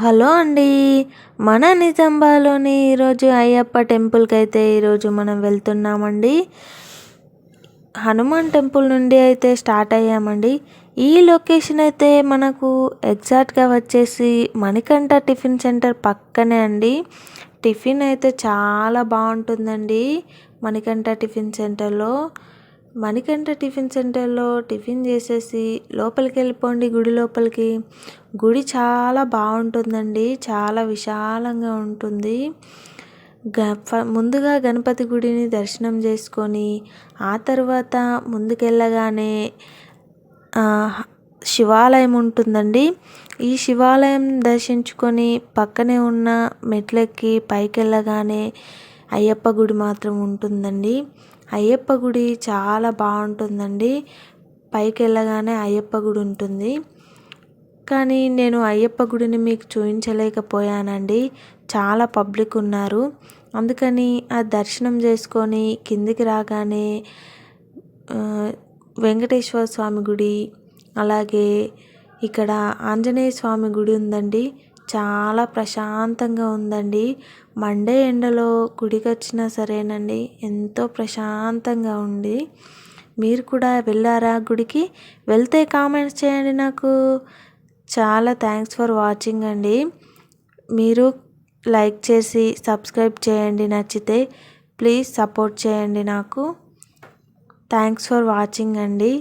Hello అండి. మన నిజామాబాద్‌లోని ఈరోజు అయ్యప్ప టెంపుల్‌కి అయితే ఈరోజు మనం వెళ్తున్నామండి. హనుమాన్ టెంపుల్ నుండి అయితే స్టార్ట్ అయ్యామండి. ఈ లొకేషన్ అయితే మనకు ఎగ్జాక్ట్‌గా వచ్చేసి మణికంఠ టిఫిన్ సెంటర్ పక్కనే అండి. టిఫిన్ అయితే చాలా బాగుంటుందండి మణికంఠ టిఫిన్ సెంటర్‌లో. మణికంఠ టిఫిన్ సెంటర్‌లో టిఫిన్ చేసేసి లోపలికి వెళ్ళిపోండి, గుడి లోపలికి. గుడి చాలా బాగుంటుందండి, చాలా విశాలంగా ఉంటుంది. ముందుగా గణపతి గుడిని దర్శనం చేసుకొని ఆ తర్వాత ముందుకెళ్ళగానే శివాలయం ఉంటుందండి. ఈ శివాలయం దర్శించుకొని పక్కనే ఉన్న మెట్లెక్కి పైకి వెళ్ళగానే అయ్యప్ప గుడి మాత్రం ఉంటుందండి. అయ్యప్ప గుడి చాలా బాగుంటుందండి. పైకి వెళ్ళగానే అయ్యప్ప గుడి ఉంటుంది. కానీ నేను అయ్యప్ప గుడిని మీకు చూపించలేకపోయానండి, చాలా పబ్లిక్ ఉన్నారు. అందుకని ఆ దర్శనం చేసుకొని కిందికి రాగానే వెంకటేశ్వర స్వామి గుడి, అలాగే ఇక్కడ ఆంజనేయ స్వామి గుడి ఉందండి. చాలా ప్రశాంతంగా ఉందండి. మండే ఎండలో గుడికి వచ్చినా సరేనండి, ఎంతో ప్రశాంతంగా ఉంది. మీరు కూడా వెళ్ళారా గుడికి? వెళ్తే కామెంట్స్ చేయండి నాకు. చాలా థ్యాంక్స్ ఫర్ వాచింగ్ అండి. మీరు లైక్ చేసి సబ్స్క్రైబ్ చేయండి, నచ్చితే ప్లీజ్ సపోర్ట్ చేయండి నాకు. థ్యాంక్స్ ఫర్ వాచింగ్ అండి.